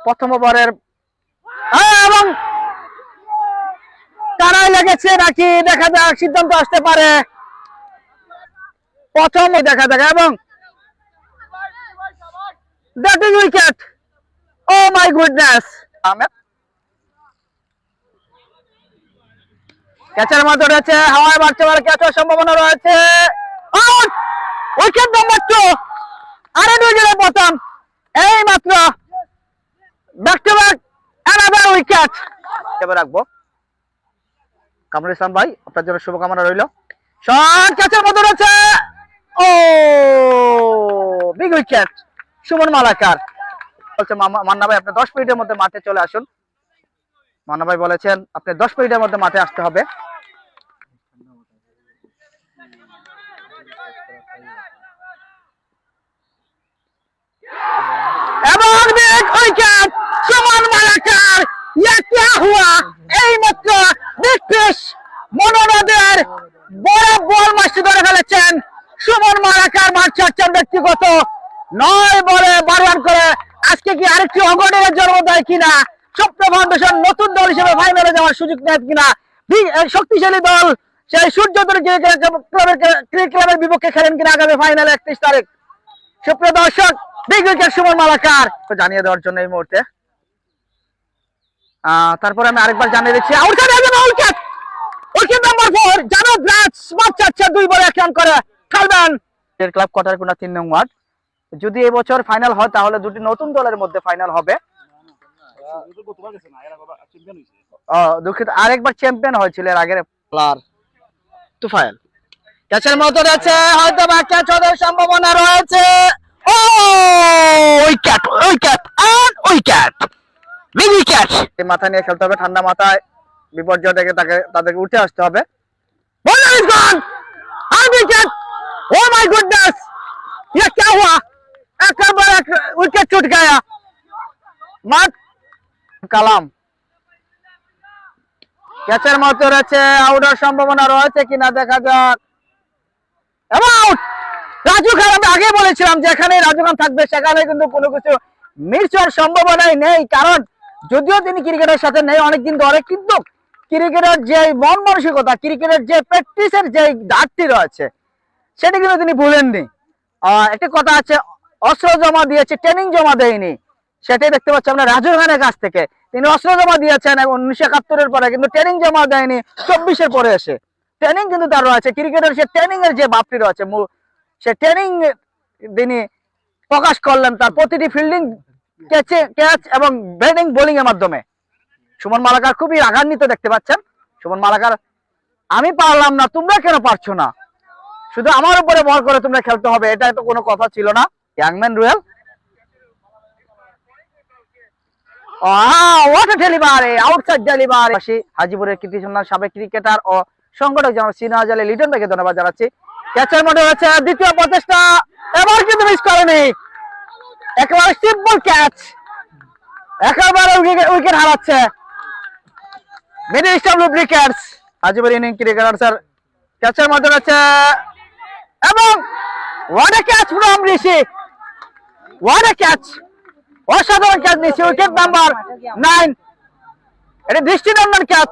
প্রথম ওভারের এবং কারাই লেগেছে নাকি দেখা যাক, সিদ্ধান্ত আসতে পারে। প্রথম দেখা যাক এবং that is wicket. Oh my goodness. ক্যাচের মধ্যে রয়েছে, হাওয়ায় মারতে পারে, ক্যাচ হওয়ার সম্ভাবনা রয়েছে। আউট! Wicket number 2। আরে 2 জনের প্রথম, এই মাত্র back to back another wicket. এবার রাখবো কামরুল ইসলাম ভাই, আপনার জন্য শুভকামনা রইল। শট ক্যাচের মধ্যে রয়েছে। ও বিগ উইকেট সুমন মালাকার। বলছে মান্না ভাই, আপনি 10 মিনিটের মধ্যে মাঠে চলে আসুন। মান্না ভাই বলেছেন আপনি 10 মিনিটের মধ্যে মাঠে আসতে হবে। এবং বিগ উইকেট সুমন মালাকার। ইয়া কিয়া হুয়া! এই মাত্র বিগ ফিশ মনোনদের বড় বল মাসি ধরে ফেলেছেন সুমন মালাকার। মাঠ ছাড়ছেন ব্যক্তিগত 9 বলে 12 রান করে। আজকে কি আরেকটি অঘটনের জন্ম দেয় কিনা? স্বপ্ন ফাউন্ডেশন নতুন দল হিসেবে ফাইনালে যাওয়ার সুযোগ নেয় কিনা? শক্তিশালী দল সেই সূর্যদল ক্লাবের বিপক্ষে খেলেন কিনা আগামী ফাইনালে 31 তারিখ। সুপ্রিয় দর্শক, বিগ উইকেট সুমন মালাকার তো জানিয়ে দেওয়ার জন্য এই মুহূর্তে। তারপরে আমি আরেকবার জানিয়ে দিচ্ছি, উইকেট উইকেট নাম্বার 4 জানাদ রাজ মাঠ ছাড়ছে 2 বলে 1 রান করে খেলবেন। ক্লাব কোটারকুনা 3 নং ওয়ার্ড। যদি এই বছর ফাইনাল হয় তাহলে দুটি নতুন দলের মধ্যে ফাইনাল হবে। দুঃখিত, আরেকবার চ্যাম্পিয়ন হয়েছিল এর আগের প্লেয়ার তুফাইল। ক্যাচের মতো রয়েছে, হয়তো বা ক্যাচ হওয়ার সম্ভাবনা রয়েছে। Oh wicket wicket and wicket big wicket. এই মাথা নিয়ে খেলতে হবে, ঠান্ডা মাথায় বিপর্যয় থেকে তাদেরকে উঠে আসতে হবে। বলার ইজ গন আর উইকেট। ও মাই গুডনেস, ये क्या हुआ? एक विकेट छूट गया। মাঠ কালাম ক্যাচের মতো রয়েছে, আউটের সম্ভাবনা রয়েছে কিনা দেখা যাক। আউট! রাজু খান, আমি আগে বলেছিলাম যেখানে রাজু খান থাকবে সেখানে কিন্তু কোনো কিছু মিস হওয়ার সম্ভাবনাই নেই, কারণ যদিও তিনি ক্রিকেটের সাথে নেই অনেকদিন ধরে, কিন্তু ক্রিকেটের যে মন মানসিকতা, ক্রিকেটের যে প্র্যাকটিসের যে ঘাটতি রয়েছে সেটা কিন্তু তিনি ভুলেননি। একটা কথা আছে, অস্ত্র জমা দিয়েছে, ট্রেনিং জমা দেয়নি। সেটাই দেখতে পাচ্ছি আমরা রাজু খানের কাছ থেকে। তিনি অস্ত্র জমা দিয়েছেন 1971-এর পরে, কিন্তু ট্রেনিং জমা দেয়নি 24-এর পরে এসে। ট্রেনিং কিন্তু তার রয়েছে, ক্রিকেটের সে ট্রেনিং এর যে ভাবটি রয়েছে, সে ট্রেনিং তিনি প্রকাশ করলেন তার প্রতিটি ফিল্ডিং, ক্যাচ এবং ব্যাটিং বোলিং এর মাধ্যমে। সুমন মালাকার খুবই রাগান্বিত দেখতে পাচ্ছেন। সুমন মালাকার, আমি পারলাম না, তোমরা কেন পারছো না? শুধু আমার উপরে ভর করে তোমরা খেলতে হবে, এটা তো কোনো কথা ছিল না। ইয়াংম্যান Ruel, what a delivery, outside delivery. হাজীপুরের কৃতি সন্ধান সাবেক ক্রিকেটার ও সংগঠক জনাব সিনহাজ আলী লিটন ভাইকে ধন্যবাদ জানাচ্ছি। ক্যাচের মধ্যে রয়েছে দ্বিতীয় প্রচেষ্টা, এবার কিন্তু মিস করেনি, একেবারে সিম্পল ক্যাচ, একেবারে উইকেট হারাচ্ছে middle eastern lubricants. Hajipur inning cricketer sir ক্যাচের মধ্যে রয়েছে এবং what a catch from Rishi, what a catch, অসাধারণ ক্যাচ নিয়েছে। উইকেট নাম্বার 9, এটা দৃষ্টিনন্দন ক্যাচ,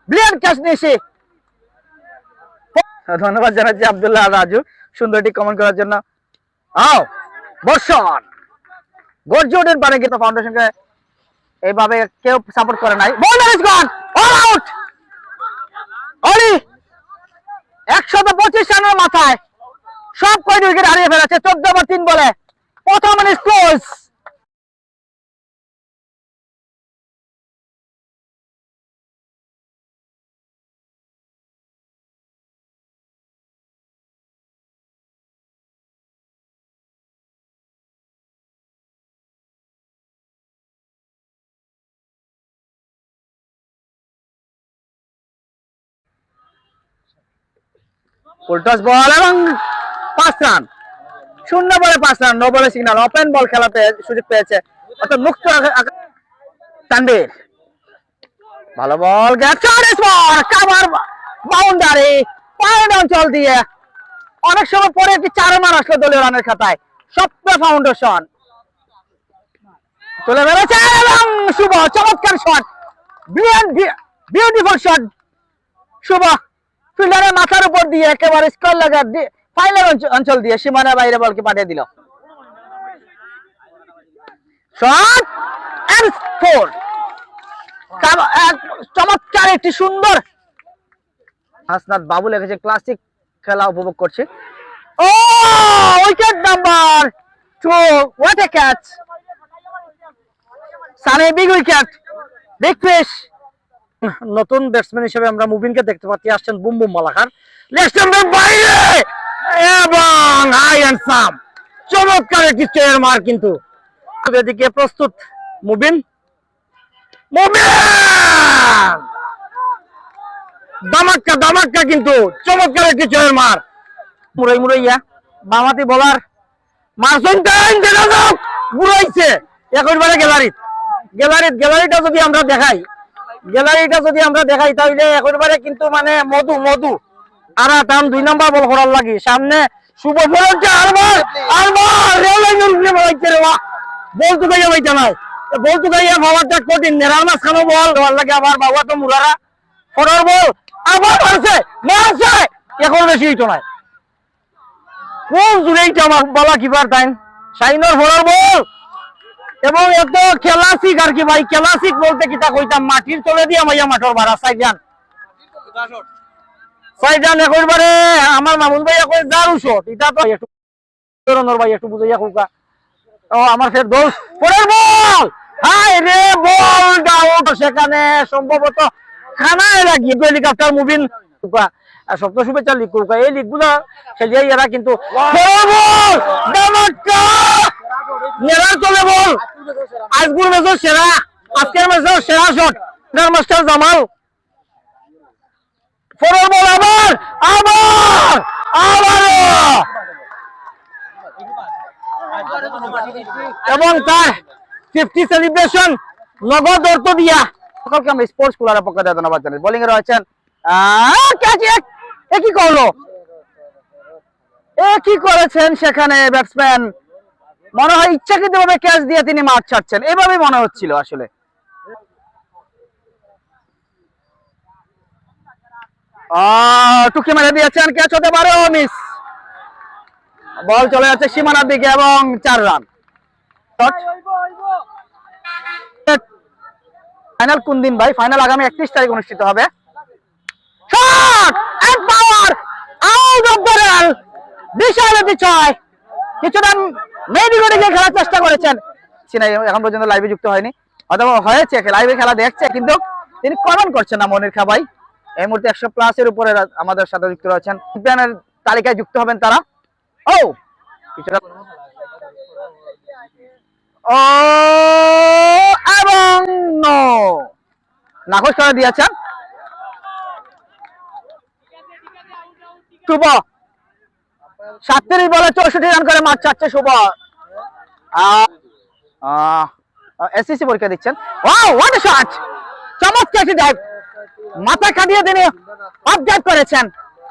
ব্রিলিয়ান্ট ক্যাচ নিয়েছে। ধন্যবাদ জানাচ্ছি আব্দুল্লাহ রাজু সুন্দরটি কমেন্ট করার জন্য। বর্ষণ গর্জে ওঠেন পারে, কিন্তু ফাউন্ডেশনকে এইভাবে কেউ সাপোর্ট করে নাই। Bowler is gone, all out. অলি 125 রানের মাথায় সব কয়টি উইকেট হারিয়ে ফেলেছে 14 ওভার 3 বলে। প্রথম ইনিংস ক্লোজ। ফুলটস বল এবং 5 রান, 0 বলে 5 রান, নো বলে সিগন্যাল। ওপেন বল খেলাতে সুযোগ পেয়েছে, অর্থাৎ মুক্ত তানভীর। ভালো বল, কভার বাউন্ডারি, পয়েন্ট অঞ্চল দিয়ে অনেক সময় পরে একটি 4 রান আসলো দলীয় রানের খাতায়। স্বপ্ন ফাউন্ডেশন চলে বেড়েছে এবং শুভ চমৎকার শট, বিউটিফুল শট। শুভ ফিল্ডারের মাথার উপর দিয়ে একেবারে স্কোর লাগা ফাইনাল অঞ্চল দিয়ে সীমানার বাইরে বলকে পাঠিয়ে দিল। Shot and score. চমৎকার একটি সুন্দর হাসনাত বাবু লেগেছে, ক্লাসিক খেলা উপভোগ করছে। Oh wicket number 2, what a catch. সানে বিগ উইকেট, বিগ ফিশ। নতুন ব্যাটসম্যান হিসেবে আমরা মুবিনকে দেখতে পাচ্ছি, আসছেন বুম বুম মালাকার লেগ স্টাম্পের বাইরে এবং হাই এন্ড সাম চমৎকার একটি চেয়ার মার। কিন্তু এদিকে প্রস্তুত মুবিন, দামাক্কা দামাক্কা কিন্তু চমৎকার একটি চেয়ার মার। মুরাই মুরাইয়া বামাতি বলার মারছেন টাইম দেখা যাক ঘুরাইছে একেবারে গ্যালারিটা যদি আমরা দেখাই তাহলে একেবারে কিন্তু মানে মধু আর টান 2 নাম্বার বল করার লাগি সামনে শুভ বলছে আরবার রেল লাইনের উপরে বলাইছে রে বাহ, বল তো গাইয়া বাইতা নাই, বল তো গাইয়া ভাবাটা কঠিন। নেরার মাঝখানে বল দেওয়ার লাগে আবার বাবা তো মুরারা ফরার বল আবার মারছে এখন বেশি হইতো নাই। কোন জুড়েইটা আমার বলা কিবার টাইম শাইনর ফরার বল এবং এত ক্লাসিক আর কি ভাই, ক্লাসিক বলতে কিতা কইতাম, মাটির তলে দিয়া মাইয়া মাঠর ভাড়া সাইডান একেবারে আমার মামুন ভাই কই দারু শট। এটা তো একটু ভাই একটু বুঝাইয়া কইকা। ও আমার ফের দোষ পরের বল, হাই রে বল আউট। সেখানে সম্ভবত খানায় লাগিয়ে হেলিকপ্টার মুভিন সপ্তাহ শুভেচ্ছা লিগ করুক, এই লিগগুলো খেলিয়ে এরা কিন্তু নেড়ার চলে বল। আজগুর ম্যাচের সেরা, আজকের ম্যাচের সেরা শট মাস্টার জামাল। ফরওয়ার্ড বল আবার এবং তার 50 সেলিব্রেশন নগদ অর্থ দিয়া সকলকে আমরা স্পোর্টস কুলারের পক্ষ থেকে ধন্যবাদ জানাই। বোলিং এ রয়েছেন কি করেছেন সেখানে ব্যাটসম্যান, মনে হয় ইচ্ছাকৃতভাবে ক্যাচ দিয়ে তিনি মাঠ ছাড়ছেন, এভাবেই মনে হচ্ছিল আসলে। টুকি মেরে দিয়েছেন, ক্যাচ হতে পারে মিস। বল চলে যাচ্ছে সীমানার দিকে এবং 4 রান। ফাইনাল কোন দিন ভাই? ফাইনাল আগামী 31 তারিখ অনুষ্ঠিত হবে। Shot and power out of the rail. বিশাল বিজয়। কিছুটা মেডিকেলে গিয়ে খেলার চেষ্টা করেছেন, এখন পর্যন্ত লাইভে যুক্ত হয়নি, অথবা হয়েছে লাইভে খেলা দেখছে কিন্তু তিনি কমেন্ট করছেন না। মনির খা ভাই এই মুহূর্তে 100 প্লাসের উপরে আমাদের সাথে যুক্ত রয়েছেন, চ্যাম্পিয়নের তালিকায় যুক্ত হবেন তারা। ও কিছুটা এবং নাকচ করে দিয়েছেন শুভ। 37 বলে 64 রান করে মাঠ ছাড়ছে শুভ। এসএসসি পরীক্ষা দিচ্ছেন। ওয়াও হোয়াট আ শট, চমৎকার একটি ডাইভ, মাথা কাটিয়ে তিনি অফ করেছেন,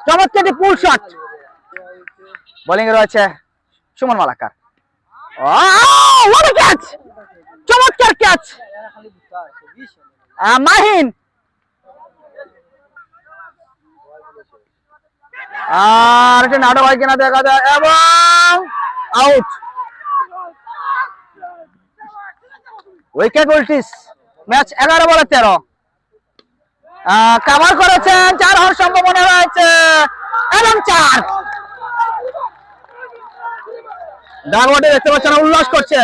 চমৎকার একটি পুল শট। বোলিং এ রয়েছে Suman Malakar. What a catch, চমৎকার ক্যাচ মাহিন। আর এটা নাটক হয় কিনা দেখা যায় এবং আউট। উইকেট উল্টিস, ম্যাচ 11 বলে 13। কভার করেছেন, 4 হওয়ার সম্ভাবনা রয়েছে এবং 4। ডাগওয়ার্ডে দেখতে পাচ্ছেন উল্লাস করছে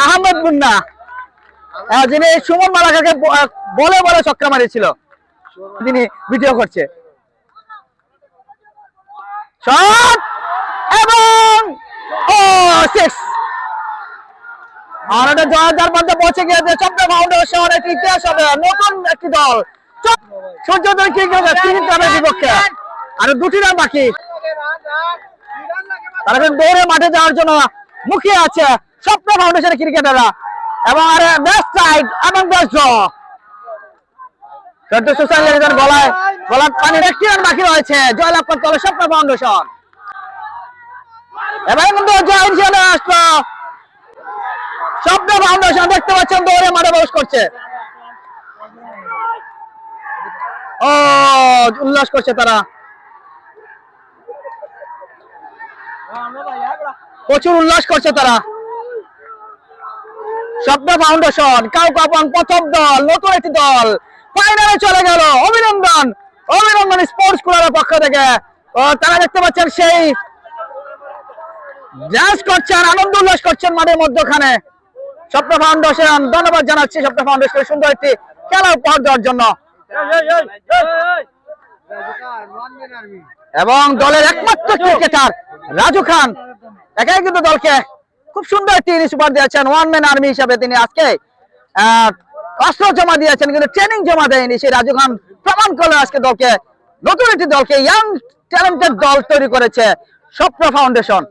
আহমেদ মুন্না, যিনি সুমন মালাকাকে বলে বলে ছক্কা মারিয়েছিল, তিনি ভিডিও করছে। শট এবং 6। আর এটা জয়ের মধ্যে পৌঁছে গিয়েছে চক্র ফাউন্ডেশন। একটি ইতিহাস হবে, নতুন একটি দল সূর্যোদয় ক্রিকেটের 3 রানের বিপক্ষে আর 2টি রান বাকি। তারা দৌড়ে মাঠে যাওয়ার জন্য মুখিয়ে আছে স্বপ্ন ফাউন্ডেশনের ক্রিকেটাররা এবং আর বেস্ট সাইড এবং বেস্ট ড্র। গলায় পানির 1টি রান বাকি রয়েছে, জয়লাভ করতে হবে স্বপ্ন ফাউন্ডেশন। এবার কিন্তু জয় হিসেবে আসলো স্বপ্ন ফাউন্ডেশন দেখতে পাচ্ছেন দৌড়ে মাঠে প্রবেশ করছে। ও উল্লাস করছে তারা, প্রচুর উল্লাস করছে তারা। স্বপ্ন ফাউন্ডেশন কাউকাপাং প্রথম দল, নতুন একটি দল ফাইনালে চলে গেল। অভিনন্দন, অভিনন্দন স্পোর্টস ক্লাবের পক্ষ থেকে। তারা দেখতে পাচ্ছেন সেই ডান্স করছেন, আনন্দ উল্লাস করছেন মাঠের মধ্যখানে। স্বপ্ন ফাউন্ডেশন ধন্যবাদ জানাচ্ছি স্বপ্ন ফাউন্ডেশনের সুন্দর একটি খেলা উপহার দেওয়ার জন্য। এবং দলের একমাত্র ক্রিকেটার রাজু খান একাই কিন্তু দলকে খুব সুন্দর একটি ইনিংস উপহার দিয়েছেন। ওয়ান ম্যান আর্মি হিসাবে তিনি আজকে অস্ত্র জমা দিয়েছেন, কিন্তু ট্রেনিং জমা দেয়নি। সেই রাজু খান প্রমাণ করলেন আজকে দলকে, নতুন একটি দলকে, ইয়াং ট্যালেন্টেড দল তৈরি করেছে স্বপ্ন ফাউন্ডেশন।